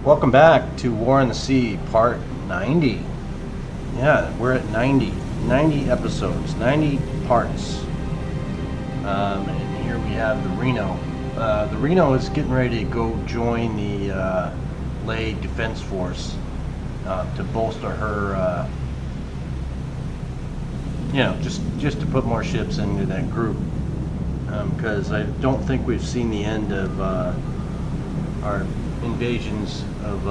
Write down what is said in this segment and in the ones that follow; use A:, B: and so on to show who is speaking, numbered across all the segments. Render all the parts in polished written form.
A: Welcome back to War on the Sea, part 90. Yeah, we're at 90 episodes, 90 parts. And here we have the Reno. The Reno is getting ready to go join the Ley Defense Force to bolster her, just to put more ships into that group. Because I don't think we've seen the end of our invasions of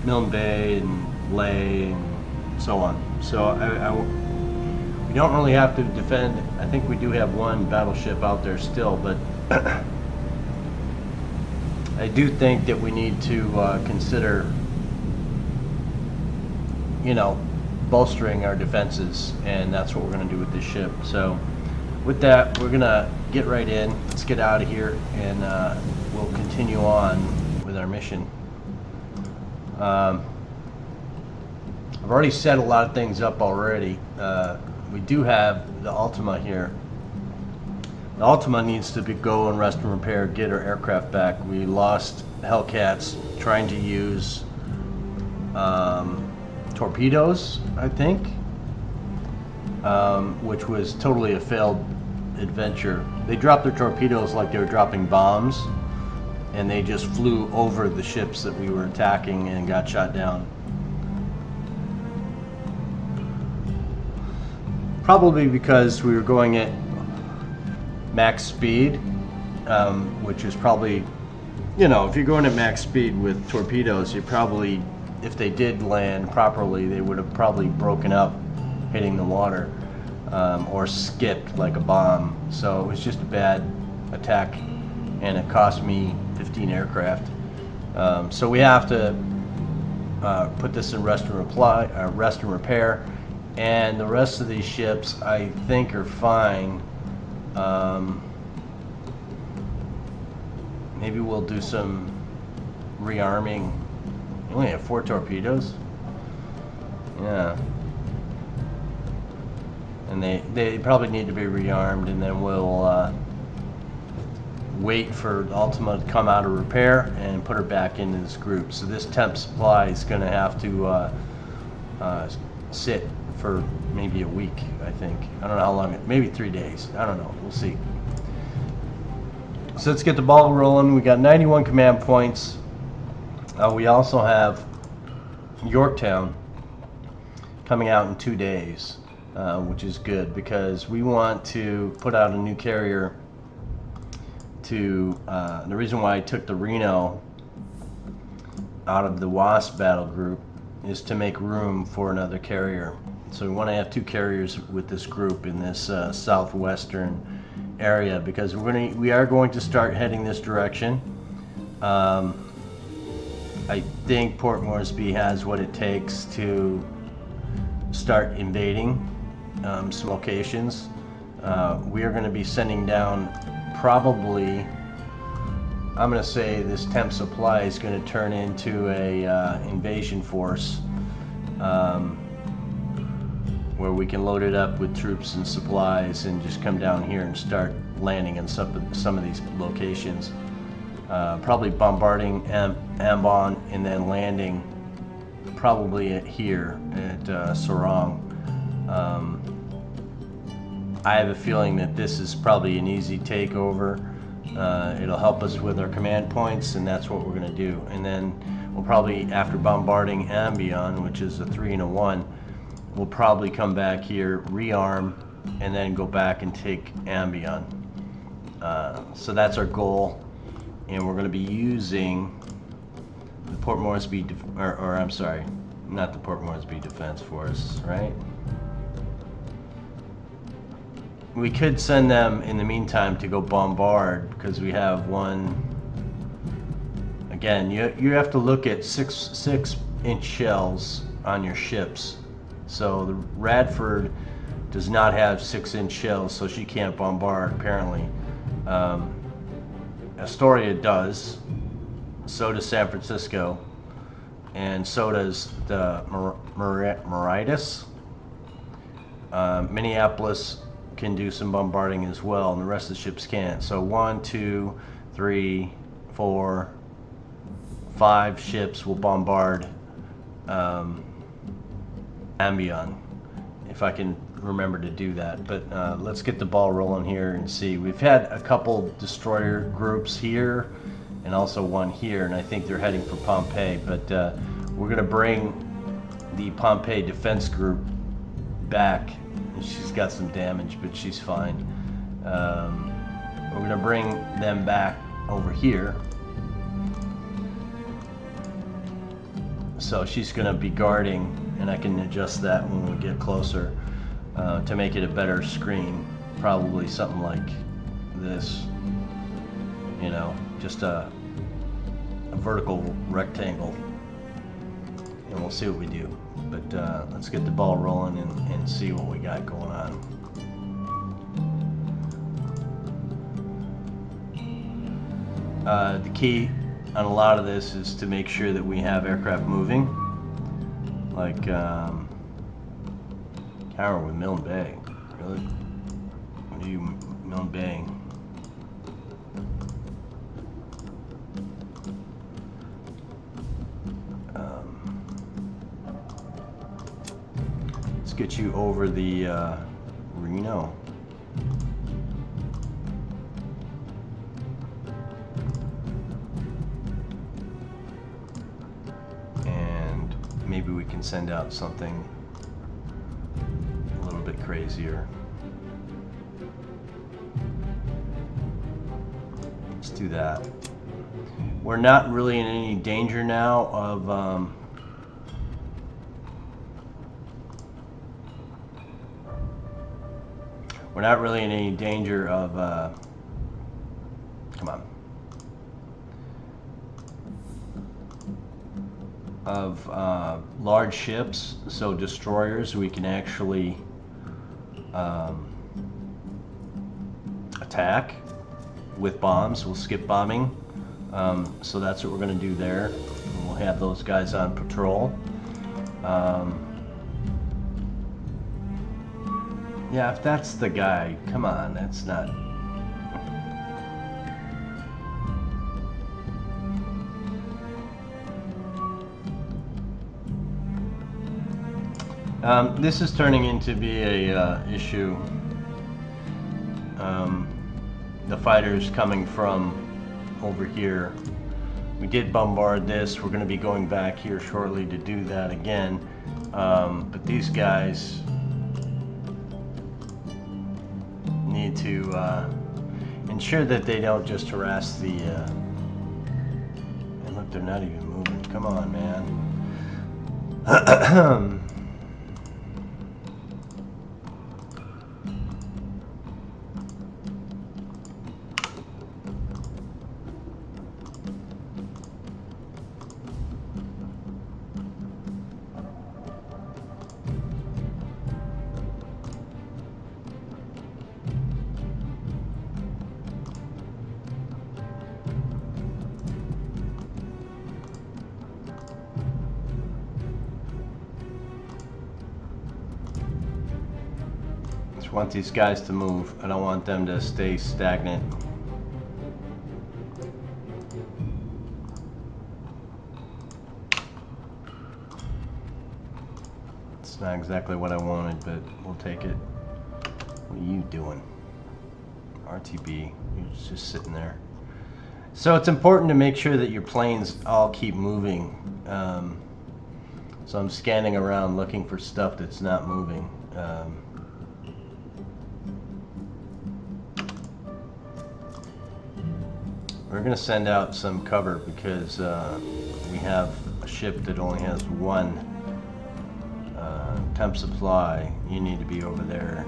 A: Milne Bay and Ley and so on. So we don't really have to defend. I think we do have one battleship out there still, but I do think that we need to consider, bolstering our defenses, and that's what we're going to do with this ship. So with that, we're going to get right in. Let's get out of here, and we'll continue on with our mission. I've already set a lot of things up already. We do have the Ultima here. The Ultima needs to go and rest and repair, get our aircraft back. We lost Hellcats trying to use torpedoes, I think, which was totally a failed adventure. They dropped their torpedoes like they were dropping bombs, and they just flew over the ships that we were attacking and got shot down. Probably because we were going at max speed, which is probably, if you're going at max speed with torpedoes, you probably, if they did land properly, they would have probably broken up hitting the water, or skipped like a bomb. So it was just a bad attack, and it cost me 15 aircraft. So we have to put this in rest and repair, and the rest of these ships I think are fine. Maybe we'll do some rearming. We only have 4 torpedoes. Yeah. And they probably need to be rearmed, and then we'll wait for Ultima to come out of repair and put her back into this group. So this temp supply is going to have to sit for maybe a week, I think. I don't know how long, maybe 3 days. I don't know. We'll see. So let's get the ball rolling. We got 91 command points. We also have Yorktown coming out in 2 days, which is good because we want to put out a new carrier to, the reason why I took the Reno out of the WASP battle group is to make room for another carrier. So we want to have 2 carriers with this group in this southwestern area, because we are going to start heading this direction. I think Port Moresby has what it takes to start invading some locations. We are going to be sending down, probably, I'm going to say this temp supply is going to turn into a invasion force, where we can load it up with troops and supplies and just come down here and start landing in some of these locations. Probably bombarding Ambon and then landing probably here at Sorong. I have a feeling that this is probably an easy takeover. It'll help us with our command points, and that's what we're going to do. And then we'll probably, after bombarding Ambion, which is a 3 and a 1, we'll probably come back here, rearm, and then go back and take Ambion. So that's our goal, and we're going to be using the Port Moresby, or I'm sorry, not the Port Moresby Defense Force, right? We could send them in the meantime to go bombard, because we have one. Again, you have to look at 6-inch shells on your ships. So the Radford does not have 6-inch shells, so she can't bombard, apparently. Astoria does. So does San Francisco. And so does the Mauritius. Minneapolis can do some bombarding as well, and the rest of the ships can't. So 1, 2, 3, 4, 5 ships will bombard Ambion, if I can remember to do that. But let's get the ball rolling here and see. We've had a couple destroyer groups here and also one here, and I think they're heading for Pompeii. But we're going to bring the Pompeii defense group back. She's got some damage, but she's fine. We're going to bring them back over here. So she's going to be guarding, and I can adjust that when we get closer to make it a better screen. Probably something like this, you know, just a vertical rectangle, and we'll see what we do. But let's get the ball rolling and see what we got going on. The key on a lot of this is to make sure that we have aircraft moving, like Tower with Milne Bay. Really? What are you, Milne Bay? Let's get you over the Reno. Maybe we can send out something a little bit crazier. Let's do that. We're not really in any danger now of we're not really in any danger of come on. Of large ships, so destroyers we can actually attack with bombs. We'll skip bombing, so that's what we're going to do there. And we'll have those guys on patrol. Yeah, if that's the guy, come on, that's not. This is turning into be a issue. The fighters coming from over here. We did bombard this. We're going to be going back here shortly to do that again. But these guys need to ensure that they don't just harass the. And look, they're not even moving. Come on, man. I want these guys to move. I don't want them to stay stagnant. It's not exactly what I wanted, but we'll take it. What are you doing? RTB, you're just sitting there. So it's important to make sure that your planes all keep moving. So I'm scanning around looking for stuff that's not moving. We're going to send out some cover because we have a ship that only has one temp supply. You need to be over there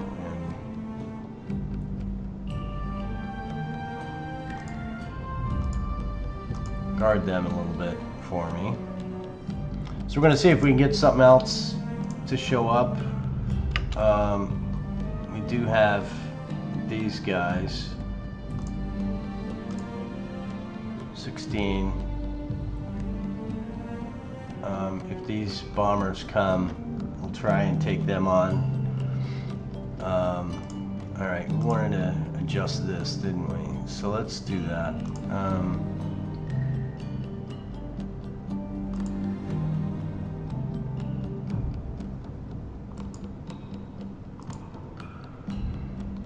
A: and guard them a little bit for me. So we're going to see if we can get something else to show up. We do have these guys. 16. If these bombers come, we'll try and take them on. Alright, we wanted to adjust this, didn't we? So let's do that.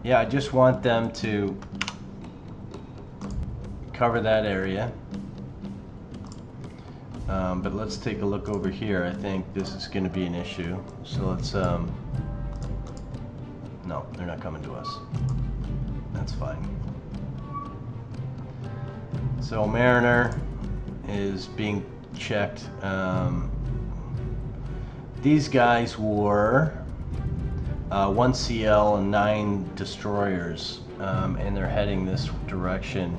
A: yeah, I just want them to cover that area. But let's take a look over here. I think this is going to be an issue. So let's, no, they're not coming to us. That's fine. So Mariner is being checked. These guys were 1 CL and 9 destroyers, and they're heading this direction.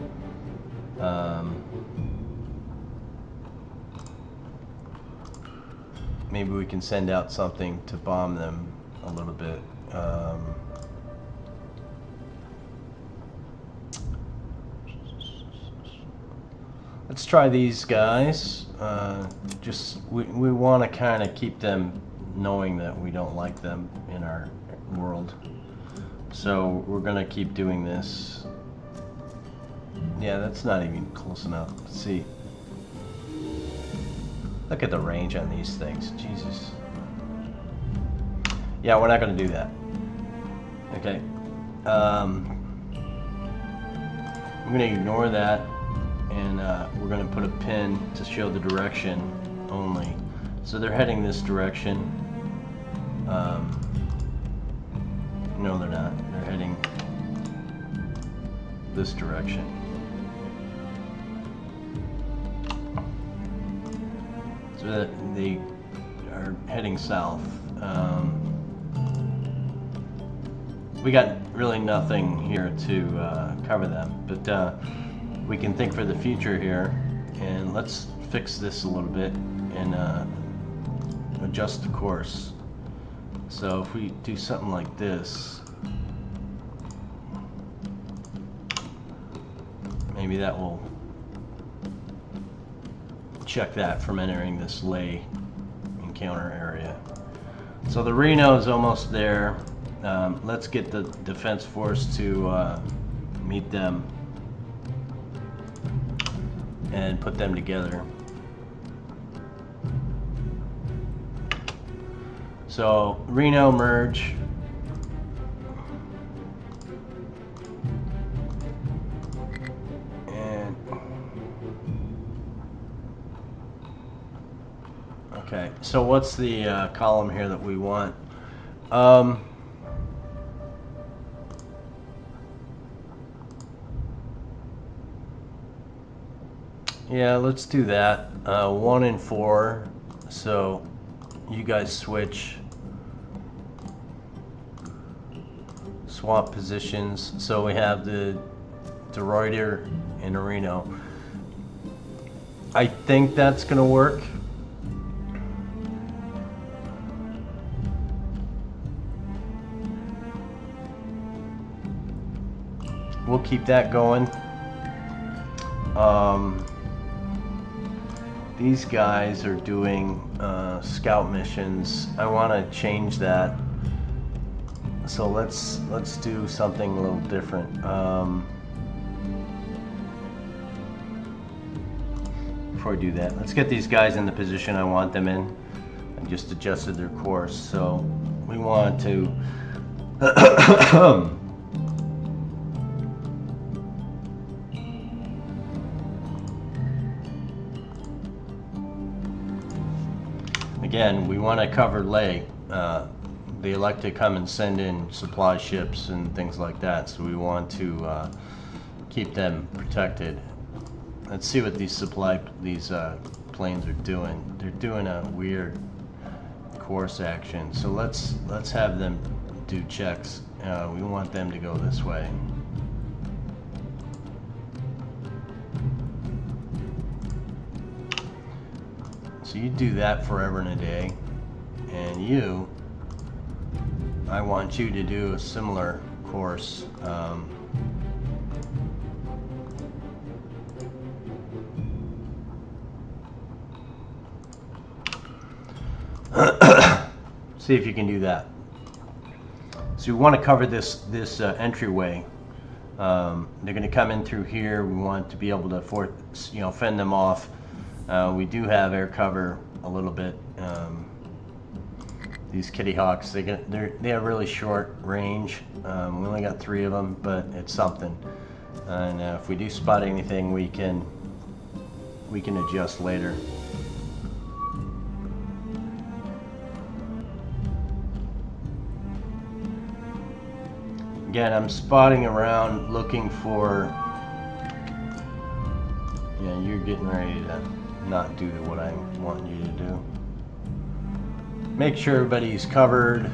A: Maybe we can send out something to bomb them a little bit. Let's try these guys. Just we want to kind of keep them knowing that we don't like them in our world. So we're gonna keep doing this. Yeah, that's not even close enough. Let's see. Look at the range on these things. Jesus. Yeah, we're not gonna do that. Okay. I'm gonna ignore that, and we're gonna put a pin to show the direction only. So they're heading this direction. No, they're not. They're heading this direction. So that they are heading south. We got really nothing here to cover them, but we can think for the future here, and let's fix this a little bit and adjust the course. So if we do something like this, maybe that will check that from entering this lay encounter area. So the Reno is almost there. Let's get the defense force to meet them and put them together. So Reno merge. And okay, so what's the column here that we want? Yeah, let's do that. 1 and 4. So you guys switch. Swap positions. So we have the DeRuyter and the Reno. I think that's gonna work. We'll keep that going. These guys are doing scout missions. I want to change that. So let's do something a little different. Before we do that, let's get these guys in the position I want them in. I just adjusted their course. So we want to again, we want to cover lay. They like to come and send in supply ships and things like that, so we want to keep them protected. Let's see what these planes are doing. They're doing a weird course action. So let's have them do checks. We want them to go this way. So you do that forever and a day, and you, I want you to do a similar course. See if you can do that. So we want to cover this entryway. They're going to come in through here. We want to be able to fend them off. We do have air cover a little bit. these Kitty Hawks, they have really short range. We only got 3 of them, but it's something. And if we do spot anything, we can adjust later. Again, I'm spotting around looking for. Yeah, you're getting ready to not do what I want you to do. Make sure everybody's covered.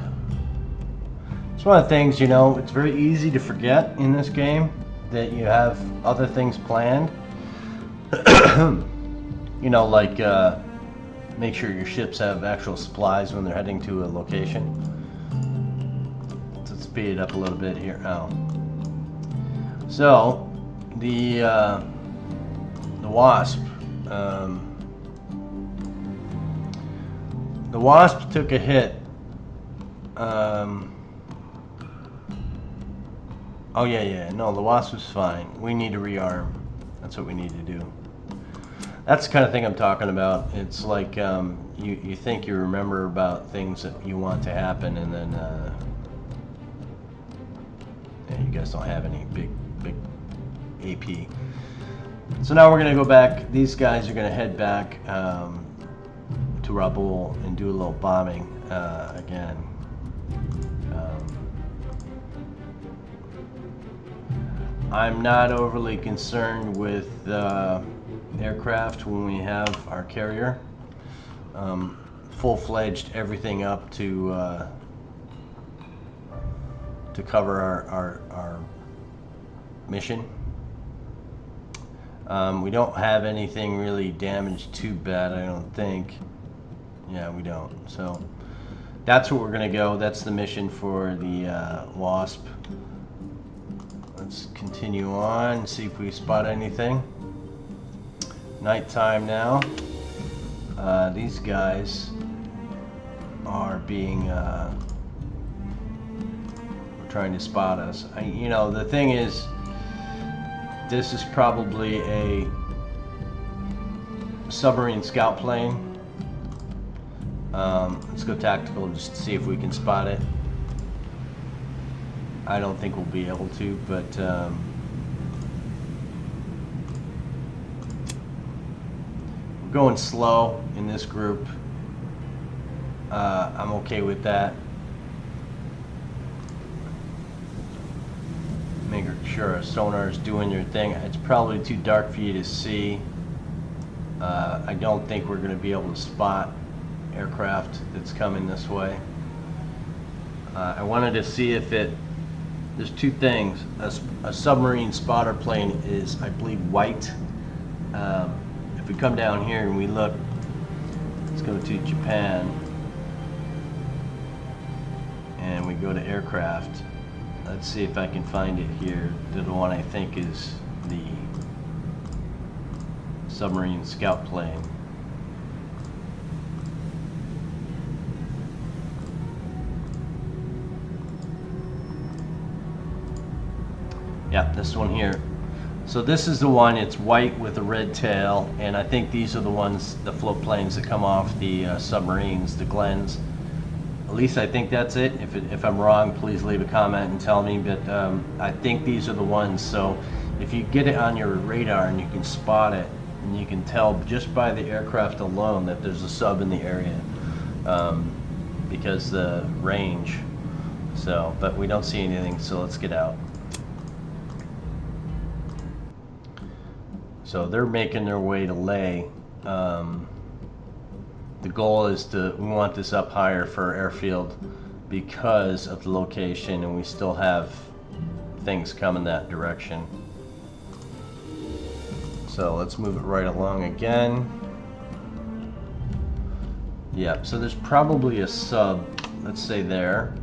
A: It's one of the things, you know, it's very easy to forget in this game that you have other things planned. You know, like make sure your ships have actual supplies when they're heading to a location. Let's speed it up a little bit here. Oh. So, the Wasp. The Wasp took a hit. Oh yeah. No, the Wasp was fine. We need to rearm. That's what we need to do. That's the kind of thing I'm talking about. It's like you think you remember about things that you want to happen, and then yeah, you guys don't have any big AP. So now we're going to go back. These guys are going to head back to Rabaul and do a little bombing again. I'm not overly concerned with aircraft when we have our carrier. Full-fledged everything up to cover our mission. We don't have anything really damaged too bad, I don't think. Yeah, we don't. So that's what we're going to go. That's the mission for the Wasp. Let's continue on and see if we spot anything. Nighttime now. These guys are being trying to spot us. You know, the thing is, this is probably a submarine scout plane. Let's go tactical just to see if we can spot it. I don't think we'll be able to, but we're going slow in this group. I'm okay with that. Make sure our sonar is doing your thing. It's probably too dark for you to see. I don't think we're going to be able to spot aircraft that's coming this way. I wanted to see if there's two things. A submarine spotter plane is, I believe, white. If we come down here and we look, let's go to Japan, and we go to aircraft. Let's see if I can find it here. The one I think is the submarine scout plane. Yeah, this one here. So this is the one, it's white with a red tail, and I think these are the ones, the float planes that come off the submarines, the Glens. At least I think that's it. If I'm wrong, please leave a comment and tell me, but I think these are the ones. So if you get it on your radar and you can spot it, and you can tell just by the aircraft alone that there's a sub in the area, because the range. So, but we don't see anything, so let's get out. So they're making their way to Leh. The goal is we want this up higher for our airfield because of the location, and we still have things coming that direction. So let's move it right along again. Yeah, so there's probably a sub, let's say there.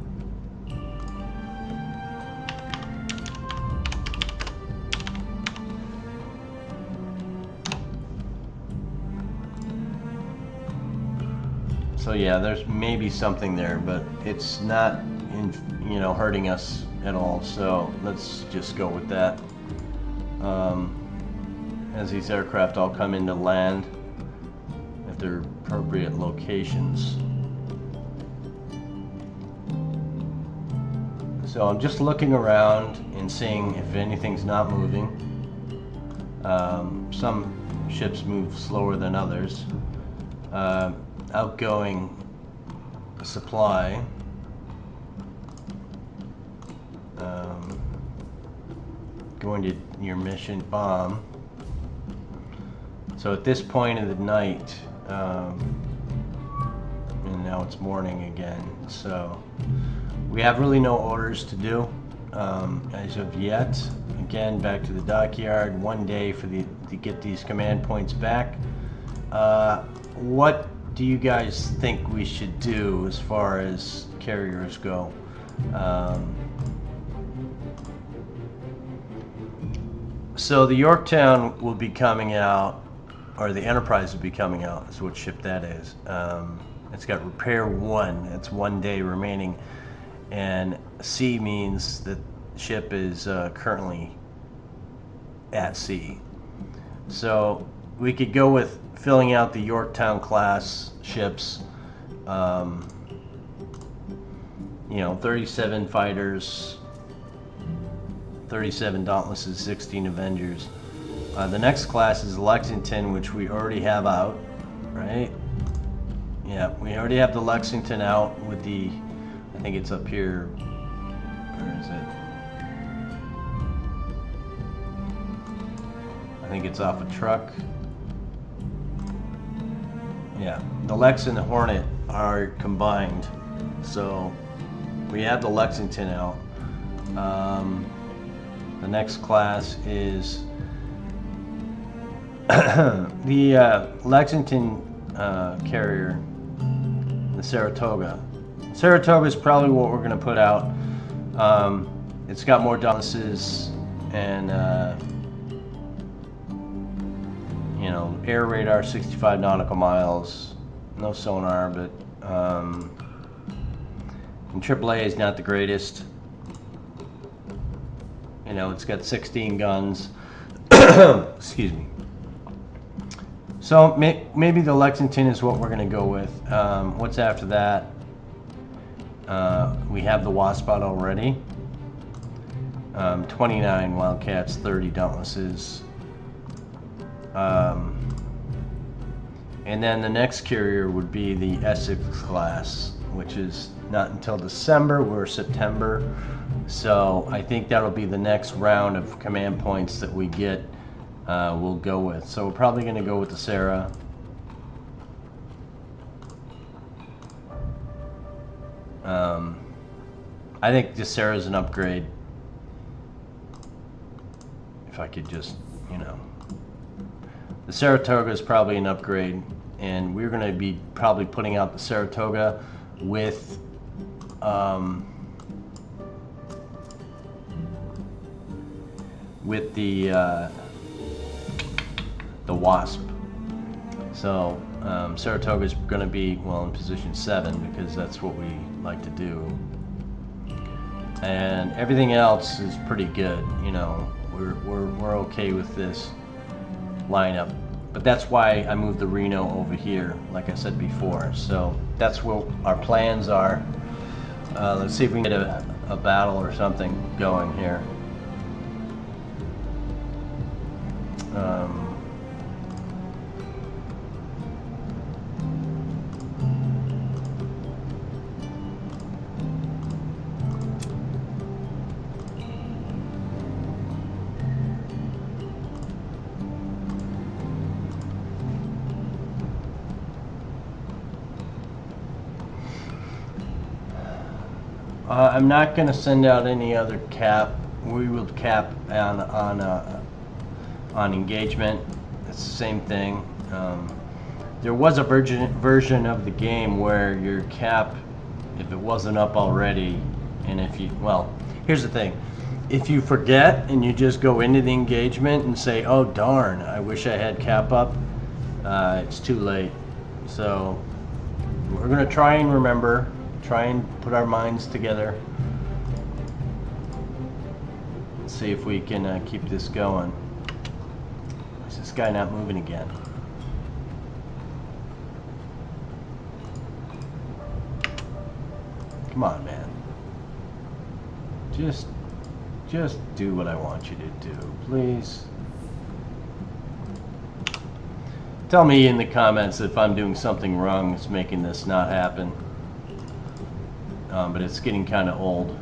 A: So yeah, there's maybe something there, but it's not hurting us at all. So let's just go with that. As these aircraft all come into land at their appropriate locations. So I'm just looking around and seeing if anything's not moving. Some ships move slower than others. Outgoing supply. Going to your mission bomb. So at this point of the night, and now it's morning again, so we have really no orders to do as of yet. Again, back to the dockyard, 1 day for to get these command points back. What do you guys think we should do as far as carriers go? So the Yorktown will be coming out, or the Enterprise will be coming out, is what ship that is. It's got repair 1, it's 1 day remaining, and C means that ship is currently at sea. So we could go with filling out the Yorktown class ships, 37 fighters, 37 Dauntlesses, 16 Avengers. The next class is Lexington, which we already have out, right? Yeah, we already have the Lexington out with the, I think it's up here. Where is it? I think it's off a truck. Yeah, the Lex and the Hornet are combined. So we have the Lexington out. The next class is the Lexington carrier, the Saratoga. Saratoga is probably what we're going to put out. It's got more Dauntlesses and air radar, 65 nautical miles, no sonar, but and AAA is not the greatest. It's got 16 guns. Excuse me. So maybe the Lexington is what we're going to go with. What's after that? We have the Wasp out already. 29 Wildcats, 30 Dauntlesses. And then the next carrier would be the Essex class, which is not until December. We're September. So I think that'll be the next round of command points that we get, we'll go with. So we're probably going to go with the Sarah. I think the Sarah's an upgrade. If I could just, the Saratoga is probably an upgrade, and we're going to be probably putting out the Saratoga with the Wasp. So Saratoga is going to be in position 7 because that's what we like to do, and everything else is pretty good. We're okay with this lineup, but that's why I moved the Reno over here, like I said before. So that's what our plans are. Let's see if we can get a battle or something going here. I'm not going to send out any other cap. We will cap on engagement. It's the same thing. There was a version of the game where your cap, if it wasn't up already, and here's the thing. If you forget and you just go into the engagement and say, oh darn, I wish I had cap up, it's too late. So we're going to try and remember. Try and put our minds together. Let's see if we can keep this going. Is this guy not moving again? Come on, man. Just do what I want you to do, please. Tell me in the comments if I'm doing something wrong that's making this not happen. But it's getting kind of old.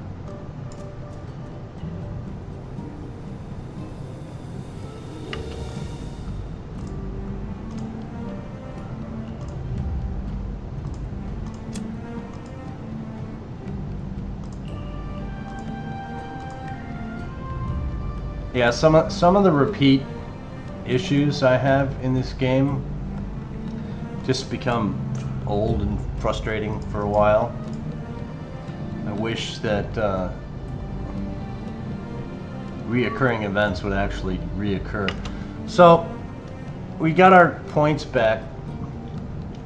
A: Yeah, some of the repeat issues I have in this game just become old and frustrating for a while. I wish that reoccurring events would actually reoccur. So we got our points back.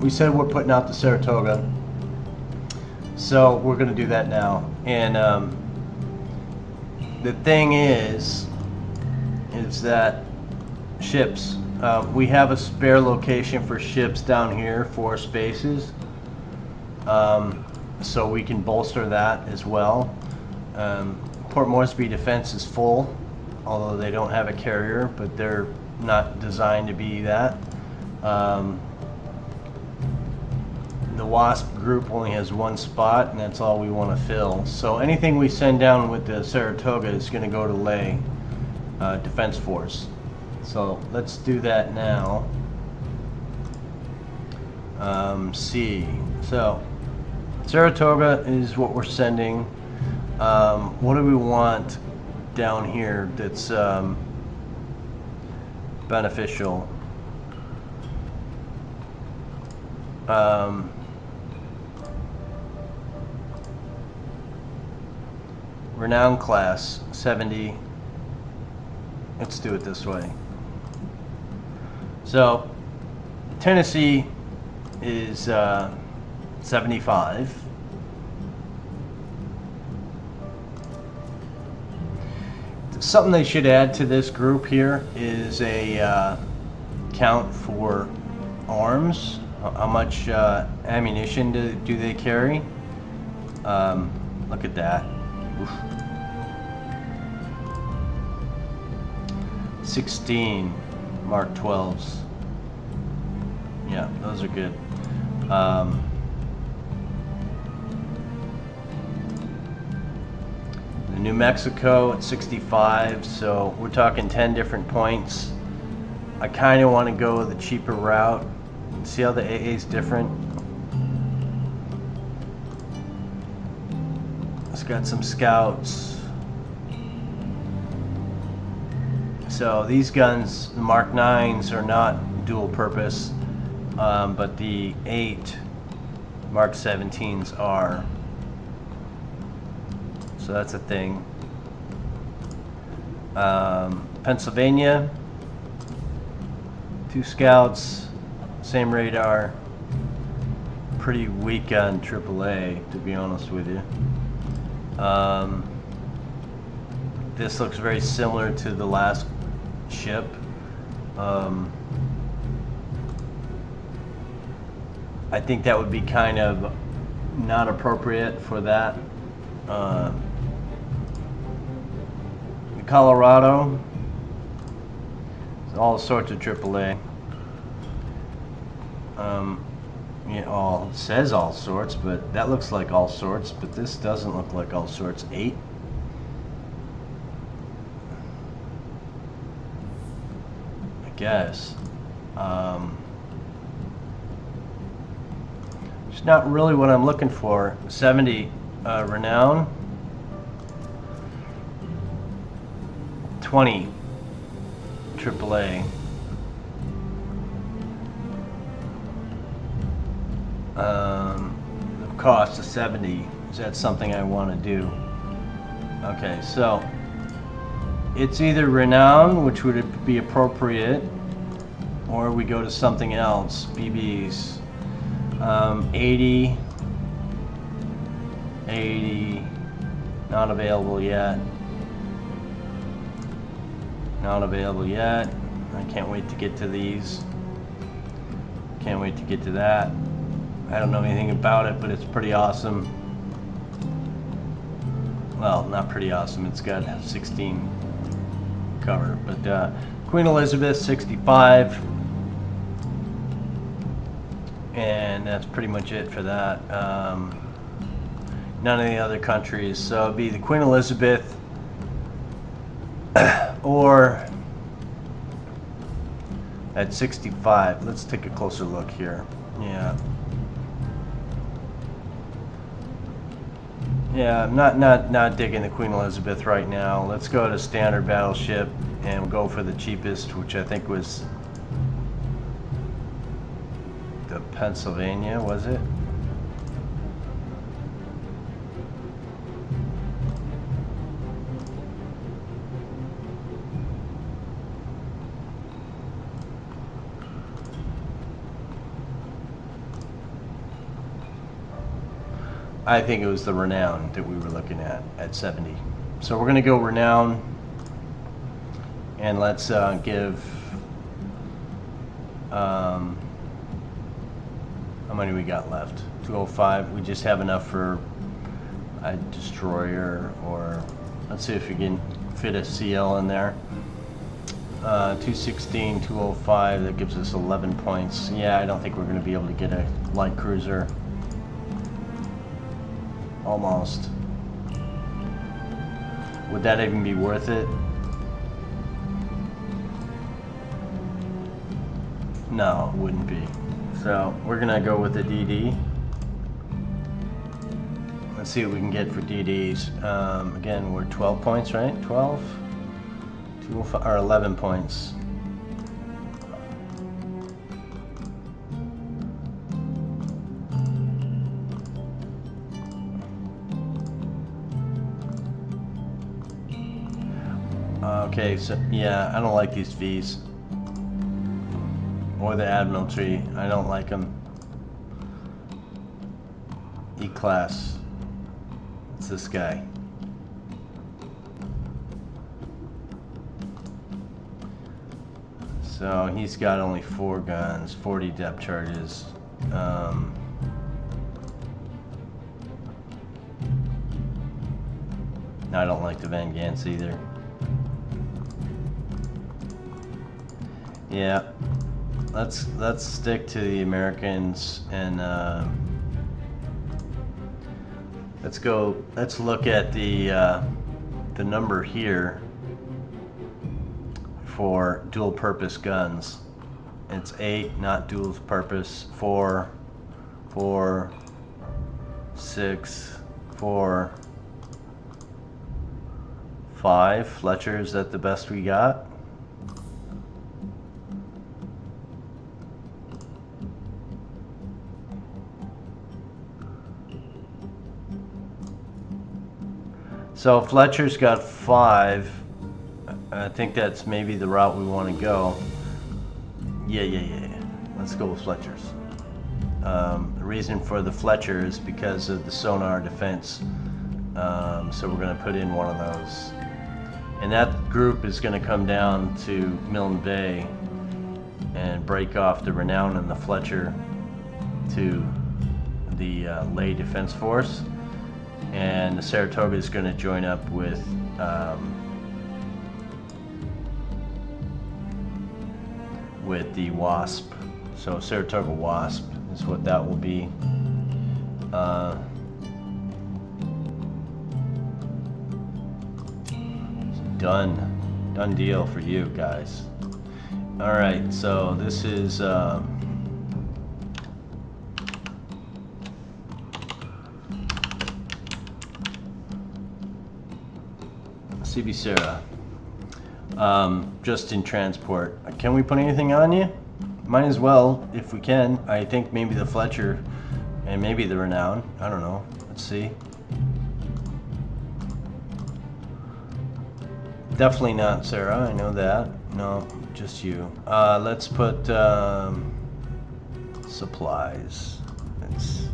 A: We said we're putting out the Saratoga, so we're going to do that now. And the thing is that ships, we have a spare location for ships down here, 4 spaces, so we can bolster that as well. Port Moresby defense is full, although they don't have a carrier, but they're not designed to be that. The WASP group only has 1 spot, and that's all we want to fill. So anything we send down with the Saratoga is going to go to Ley Defense Force. So let's do that now. C. So Saratoga is what we're sending. What do we want down here that's beneficial? Renown class 70. Let's do it this way. So Tennessee is 75. Something they should add to this group here is a count for arms. How much ammunition do they carry? Look at that. Oof. 16 Mark 12s. Yeah, those are good. The New Mexico at 65, so we're talking 10 different points. I kind of want to go the cheaper route. See how the AA is different? It's got some scouts. So these guns, the Mark 9s, are not dual purpose, but the 8 Mark 17s are. So that's a thing. Pennsylvania, 2 scouts, same radar. Pretty weak on AAA, to be honest with you. This looks very similar to the last ship. I think that would be kind of not appropriate for that. The Colorado, all sorts of AAA. Yeah, it says all sorts, but that looks like all sorts, but this doesn't look like all sorts. 8. I guess. It's not really what I'm looking for. 70 Renown. 20 AAA. The cost of 70. Is that something I want to do? Okay, so it's either Renown, which would be appropriate, or we go to something else. BBs. 80. 80. Not available yet. Not available yet. I can't wait to get to these. Can't wait to get to that. I don't know anything about it, but it's pretty awesome. well, not pretty awesome. It's got 16 cover, but Queen Elizabeth 65, and that's pretty much it for that. None of the other countries, so it'd be the Queen Elizabeth or at 65. Let's take a closer look here. Yeah, I'm not digging the Queen Elizabeth right now. Let's go to standard battleship and we'll go for the cheapest, which I think was the Pennsylvania, was it? I think it was the Renown that we were looking at 70. So we're going to go Renown, and let's give, how many we got left? 205. We just have enough for a destroyer, or let's see if we can fit a CL in there. 216, 205, that gives us 11 points. Yeah, I don't think we're going to be able to get a light cruiser. Almost. Would that even be worth it? No, it wouldn't be. So we're gonna go with the DD. Let's see what we can get for DDs. Again, we're 12 points, right? 12? 205, or 11 points. Okay, so yeah, I don't like these V's. Or the Admiralty, I don't like them. E-Class. It's this guy. So he's got only 4 guns, 40 depth charges. I don't like the Van Gans either. Yeah, let's stick to the Americans, and let's look at the number here for dual purpose guns. It's 8, not dual purpose. 4, 4, 6, 4, 5. Fletcher, is that the best we got? So Fletcher's got 5. I think that's maybe the route we want to go. Yeah. Let's go with Fletcher's. The reason for the Fletcher is because of the sonar defense. So we're going to put in one of those. And that group is going to come down to Milne Bay and break off the Renown and the Fletcher to the Ley Defense Force. And the Saratoga is going to join up with the Wasp. So Saratoga Wasp is what that will be. Done deal for you guys. All right, so this is CB Sarah, just in transport. Can we put anything on you? Might as well, if we can. I think maybe the Fletcher and maybe the Renown. I don't know. Let's see. Definitely not Sarah, I know that. No, just you. Let's put supplies. It's,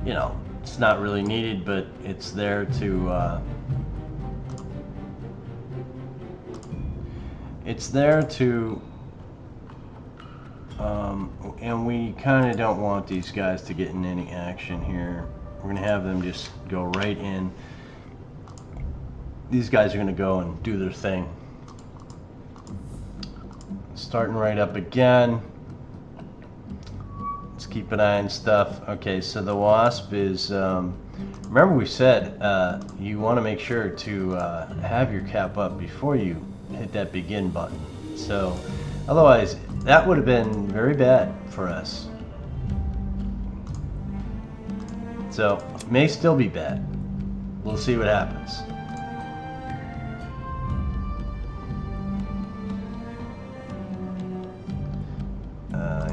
A: you know, it's not really needed, but it's there to and we kind of don't want these guys to get in any action here. We're gonna have them just go right in. these guys are going to go and do their thing. Starting right up again. Let's keep an eye on stuff. Okay, so the Wasp is, remember we said you want to make sure to have your cap up before you hit that begin button. So otherwise, that would have been very bad for us. So may still be bad. We'll see what happens.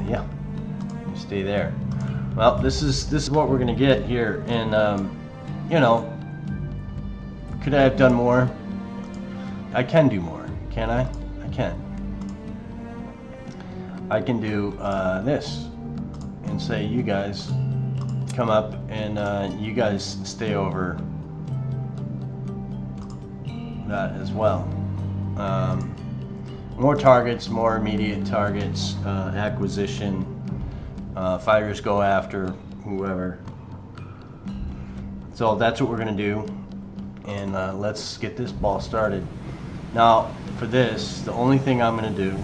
A: Yeah, you stay there. Well, this is what we're gonna get here, and you know, could I have done more? I can do more, can I? I can. I can do this and say, you guys come up and you guys stay over that as well. More targets, more immediate targets, acquisition, fighters go after whoever. So that's what we're gonna do, and let's get this ball started. Now for this, the only thing I'm gonna do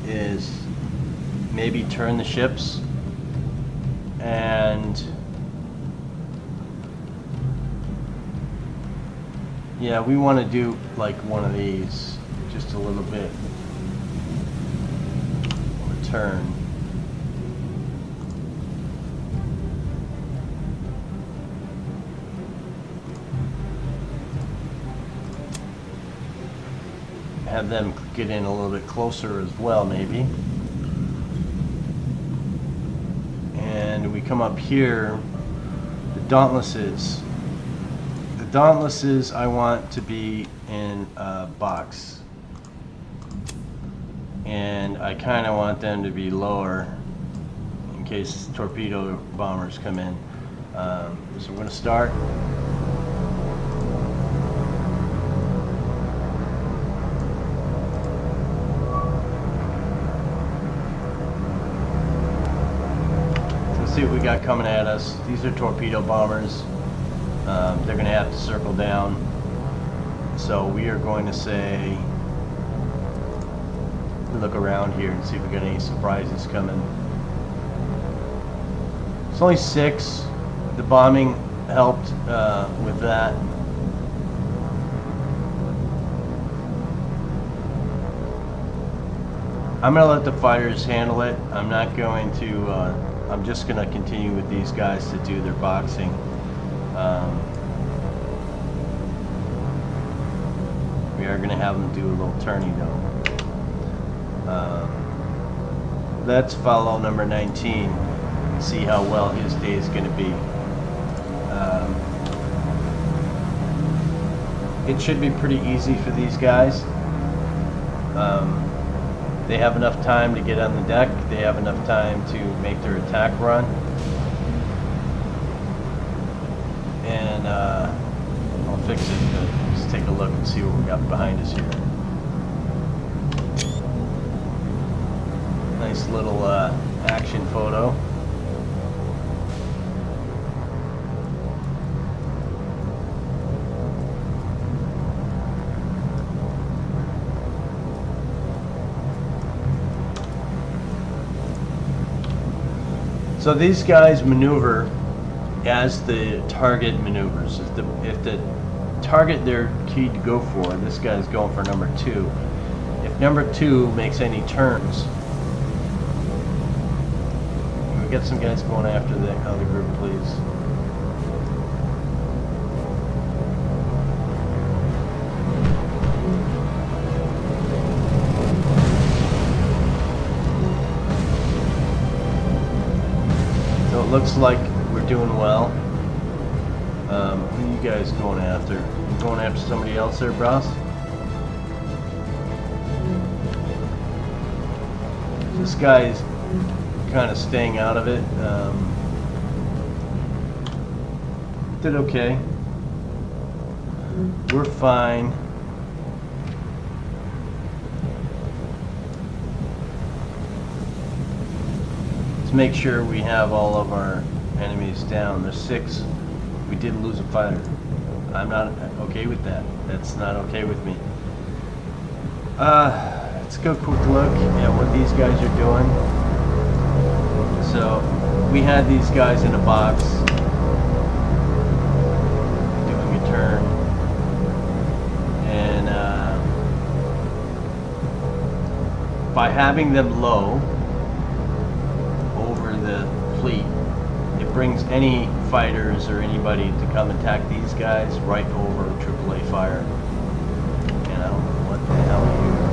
A: is maybe turn the ships, and yeah, we want to do like one of these, just a little bit of a turn. Have them get in a little bit closer as well, maybe. And we come up here, the Dauntlesses. The Dauntlesses I want to be in a box. And I kind of want them to be lower in case torpedo bombers come in. So we're going to start. See what we got coming at us. These are torpedo bombers. They're going to have to circle down. So we are going to say, look around here and see if we got any surprises coming. It's only 6. The bombing helped with that. I'm going to let the fighters handle it. I'm not going to I'm just going to continue with these guys to do their boxing. We are going to have them do a little turning though. Let's follow number 19 and see how well his day is going to be. It should be pretty easy for these guys. They have enough time to get on the deck. They have enough time to make their attack run. And I'll fix it, but just take a look and see what we got behind us here. Nice little action photo. So these guys maneuver as the target maneuvers. If the target they're keyed to go for, this guy's going for number 2. If number 2 makes any turns, we get some guys going after the other group, please. Looks like we're doing well. Who are you guys going after? You going after somebody else there, Bros? This guy's kind of staying out of it. Did okay. We're fine. Make sure we have all of our enemies down. There's 6. We did lose a fighter. I'm not okay with that. That's not okay with me. Let's go quick look at what these guys are doing. So we had these guys in a box doing a turn, and by having them low over the fleet, it brings any fighters or anybody to come attack these guys right over AAA fire. And I don't know what the hell you're doing.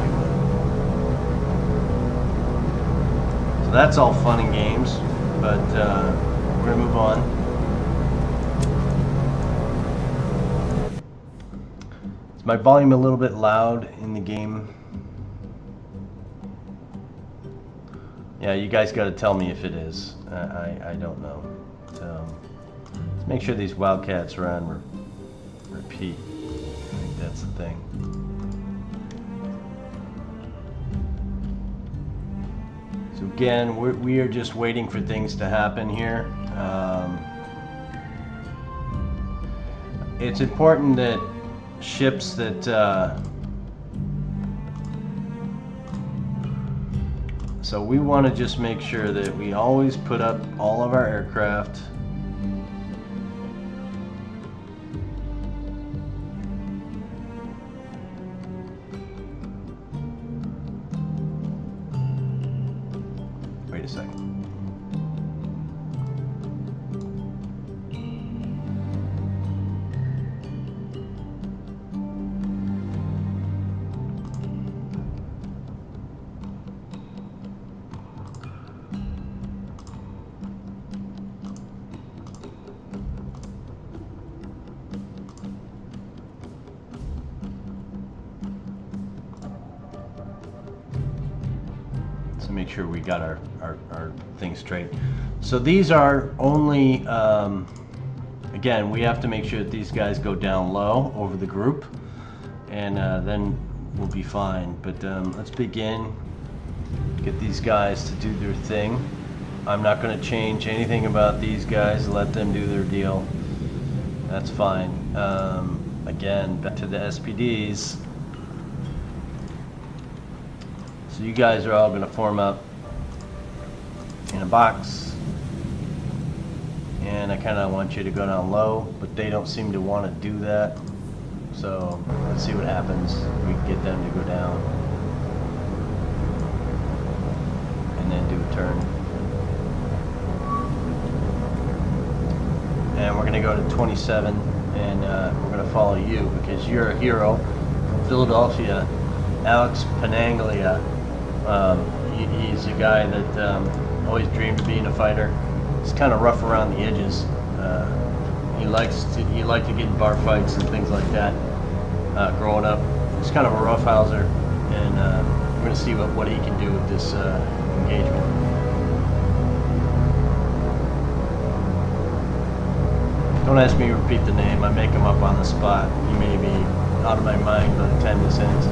A: So that's all fun and games, but we're gonna move on. Is my volume a little bit loud in the game? Yeah, you guys got to tell me if it is. I don't know. Let's make sure these Wildcats are on repeat. I think that's the thing. So again, we are just waiting for things to happen here. It's important that ships that so we want to just make sure that we always put up all of our aircraft wait a second. To make sure we got our things straight. So these are only, again, we have to make sure that these guys go down low over the group, and then we'll be fine. But let's begin, get these guys to do their thing. I'm not going to change anything about these guys, let them do their deal. That's fine. Again, back to the SPDs. So you guys are all going to form up in a box, and I kind of want you to go down low, but they don't seem to want to do that. So let's see what happens. We can get them to go down and then do a turn. And we're going to go to 27, and we're going to follow you because you're a hero from Philadelphia, Alex Penanglia. He's a guy that always dreamed of being a fighter. He's kind of rough around the edges. He liked to get in bar fights and things like that growing up. He's kind of a roughhouser, and we're going to see what he can do with this engagement. Don't ask me to repeat the name. I make him up on the spot. He may be out of my mind by the time this ends.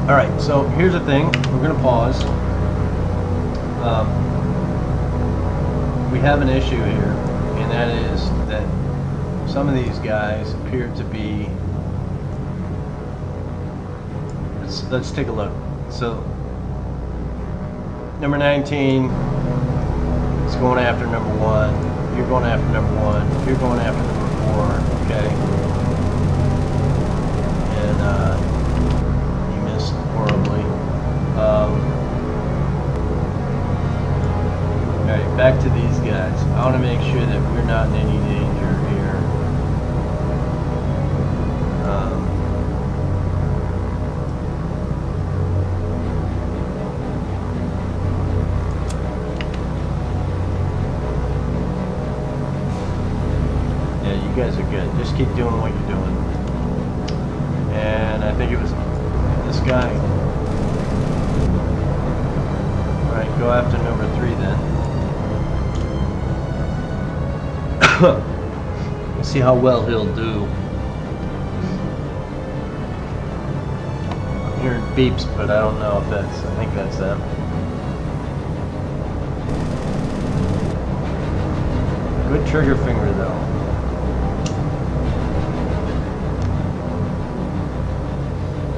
A: All right, so here's the thing. We're going to pause. We have an issue here, and that is that some of these guys appear to be... Let's take a look. So, number 19 is going after number 1. You're going after number 1. You're going after number 4, okay? And, horribly. Alright, back to these guys. I want to make sure that we're not in any danger here. Yeah, you guys are good. Just keep doing what you're doing. And I think it was this guy. Alright, go after number 3 then. Let's see how well he'll do. I'm hearing beeps, but I don't know if I think that's them. Good trigger finger though.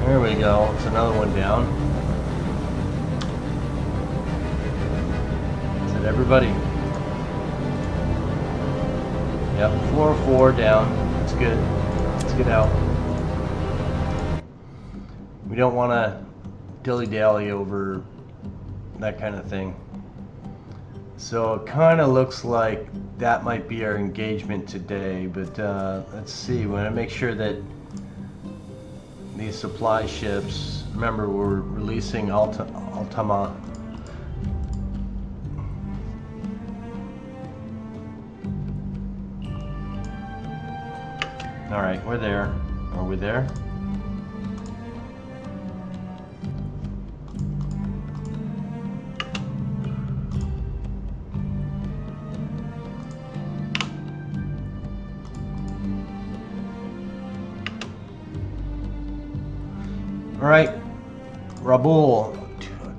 A: There we go. It's another one down. Is it everybody? Yep, 4-4 down. That's good. Let's get out. We don't want to dilly-dally over that kind of thing. So it kind of looks like that might be our engagement today, but let's see. We want to make sure that these supply ships, remember we're releasing Ultima. All right, we're there. Are we there? All right, Rabul,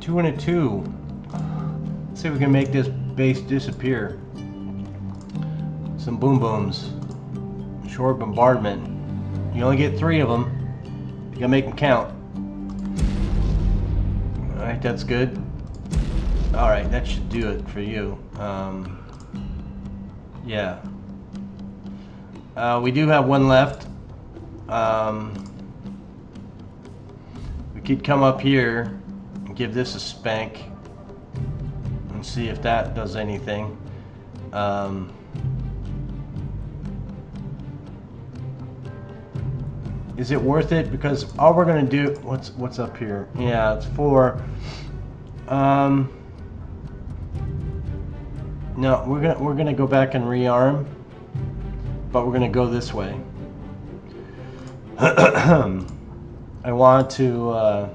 A: 2 and a 2. Let's see if we can make this base disappear. Some boom booms. Short bombardment. You only get 3 of them. You gotta make them count. All right, that's good. All right, that should do it for you. Yeah. We do have one left. We could come up here and give this a spank and see if that does anything. Is it worth it? Because all we're gonna do, what's up here? Yeah, it's 4. No, we're gonna go back and rearm, but we're gonna go this way. I want to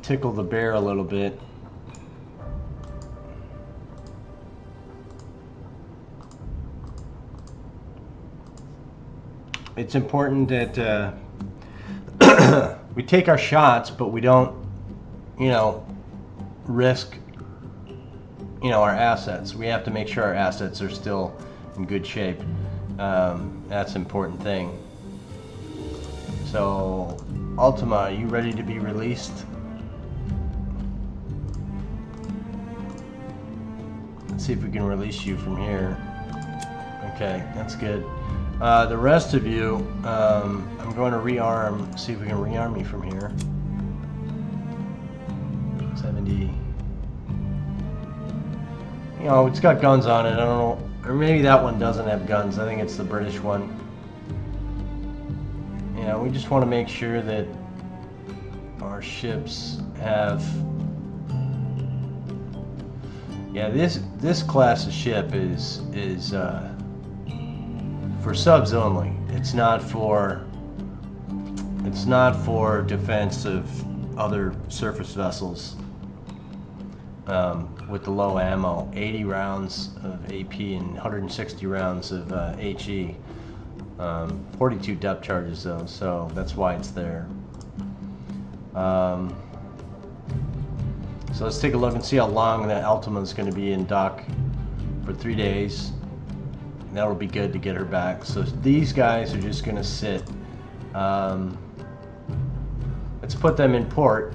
A: tickle the bear a little bit. It's important that we take our shots, but we don't, risk, our assets. We have to make sure our assets are still in good shape. That's an important thing. So, Ultima, are you ready to be released? Let's see if we can release you from here. Okay, that's good. The rest of you, I'm going to rearm, see if we can rearm me from here. 70. It's got guns on it, I don't know. Or maybe that one doesn't have guns. I think it's the British one. We just want to make sure that our ships have... Yeah, this class of ship is for subs only. It's not for defense of other surface vessels with the low ammo. 80 rounds of AP and 160 rounds of HE. 42 depth charges though, so that's why it's there. So let's take a look and see how long that Ultima is going to be in dock for 3 days. That'll be good to get her back. So these guys are just going to sit. Let's put them in port.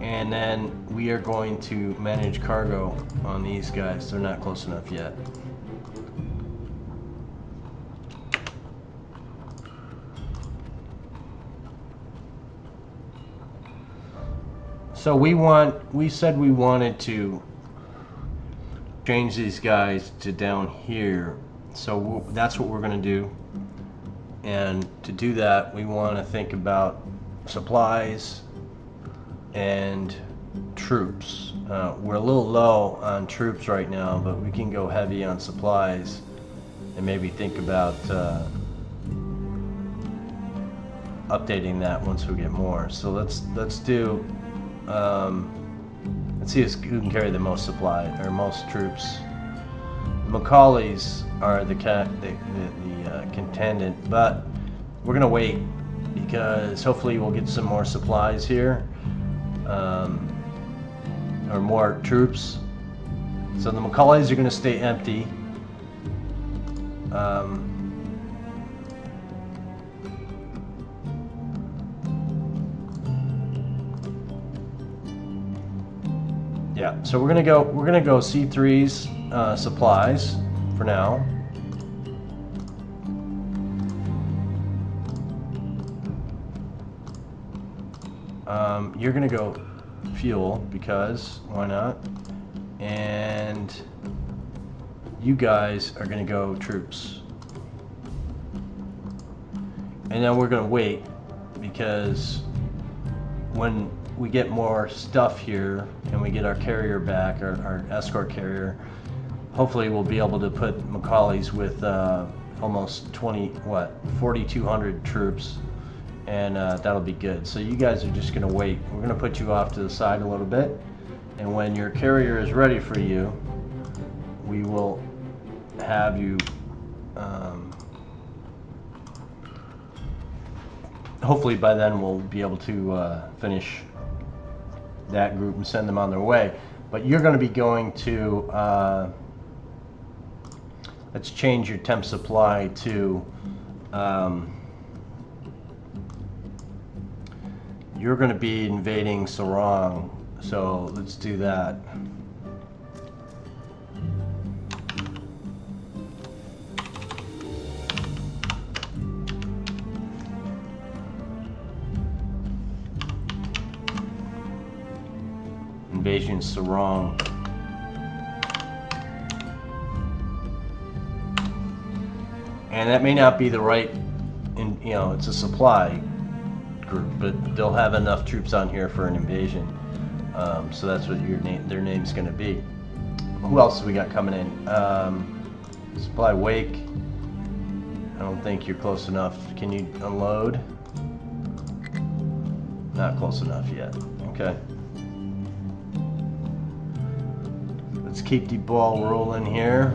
A: And then we are going to manage cargo on these guys. They're not close enough yet. So we said we wanted to change these guys to down here. So that's what we're going to do. And to do that, we want to think about supplies and troops. We're a little low on troops right now, but we can go heavy on supplies and maybe think about updating that once we get more. So let's do let's see who can carry the most supply or most troops. Macaulay's are the contendant, but we're gonna wait because hopefully we'll get some more supplies here. or more troops. So the Macaulays are going to stay empty. Yeah, so we're gonna go C3's supplies for now. You're gonna go fuel because why not? And you guys are gonna go troops. And then we're gonna wait because when we get more stuff here and we get our carrier back, our escort carrier, hopefully we'll be able to put Macaulay's with almost 4,200 troops, and that'll be good. So you guys are just gonna wait. We're gonna put you off to the side a little bit, and when your carrier is ready for you, we will have you hopefully by then we'll be able to finish that group and send them on their way. But you're going to be going to let's change your temp supply to you're going to be invading Sarong, so let's do that. Invasion Sarong. And that may not be the right, it's a supply group, but they'll have enough troops on here for an invasion. So that's what their name's going to be. Who else have we got coming in? Supply Wake. I don't think you're close enough. Can you unload? Not close enough yet. Okay. Let's keep the ball rolling here.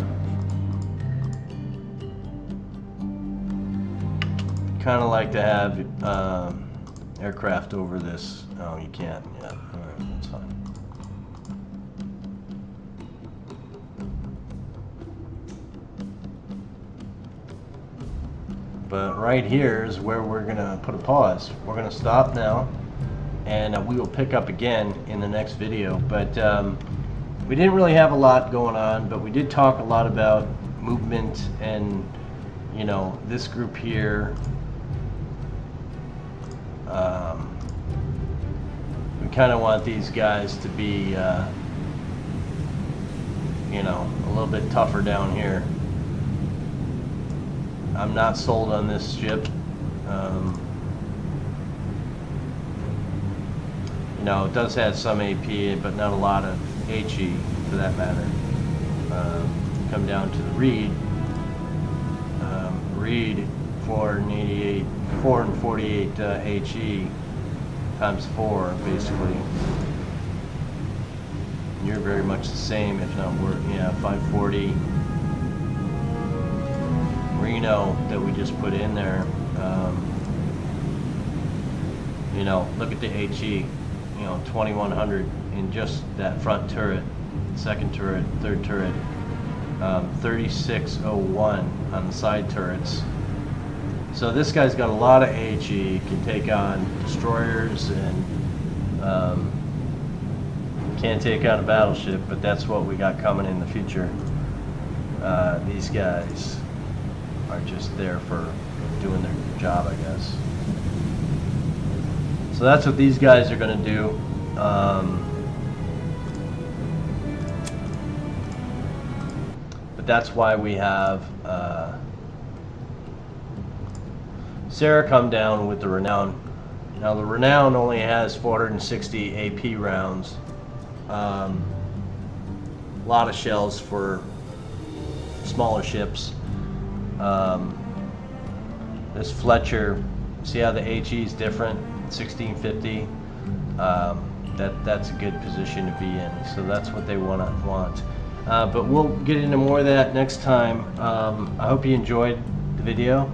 A: Kind of like to have aircraft over this. Oh, you can't. Yeah, all right, that's fine. But right here is where we're gonna put a pause. We're gonna stop now, and we will pick up again in the next video. But we didn't really have a lot going on, but we did talk a lot about movement and, this group here. We kind of want these guys to be, a little bit tougher down here. I'm not sold on this ship. It does have some AP, but not a lot of HE for that matter. Come down to the Reed. Reed 448 HE times 4 basically. You're very much the same, if not worse. Yeah, 540. Reno that we just put in there. Look at the HE. 2100 in just that front turret, second turret, third turret. 3601 on the side turrets. So this guy's got a lot of HE, can take on destroyers and can't take on a battleship, but that's what we got coming in the future. These guys are just there for doing their job, I guess. So that's what these guys are going to do. But that's why we have Sarah come down with the Renown. Now the Renown only has 460 AP rounds. A lot of shells for smaller ships. This Fletcher, see how the HE is different? 1650. That's a good position to be in. So that's what they want. But we'll get into more of that next time. I hope you enjoyed the video.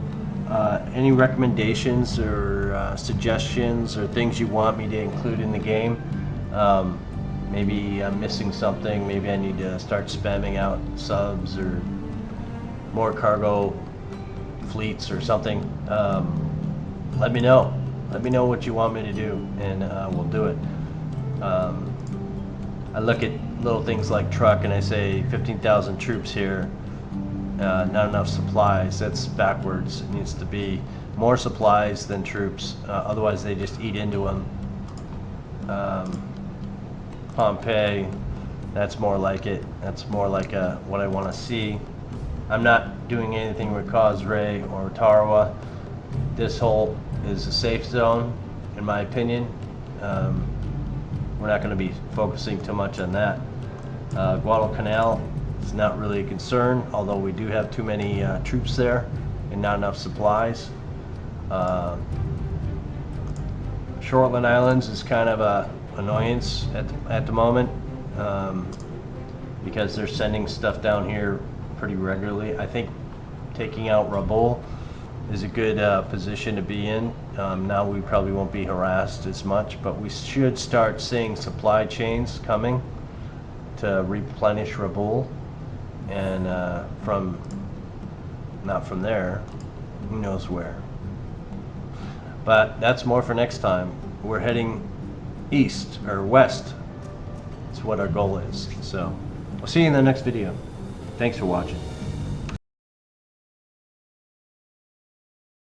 A: Any recommendations or suggestions or things you want me to include in the game, Maybe I'm missing something. Maybe I need to start spamming out subs or more cargo fleets or something. Let me know. Let me know what you want me to do, and we'll do it. I look at little things like truck and I say 15,000 troops here, not enough supplies. That's backwards. It needs to be more supplies than troops, otherwise they just eat into them. Pompeii, that's more like it. That's more like what I want to see. I'm not doing anything with Cosray or Tarawa. This hole is a safe zone, in my opinion. We're not going to be focusing too much on that. Guadalcanal is not really a concern, although we do have too many troops there and not enough supplies. Shortland Islands is kind of a annoyance at the moment, because they're sending stuff down here pretty regularly. I think taking out Rabaul is a good position to be in. Now we probably won't be harassed as much, but we should start seeing supply chains coming to replenish Rabaul, and not from there, who knows where. But that's more for next time. We're heading east or west. That's what our goal is. So we'll see you in the next video. Thanks for watching.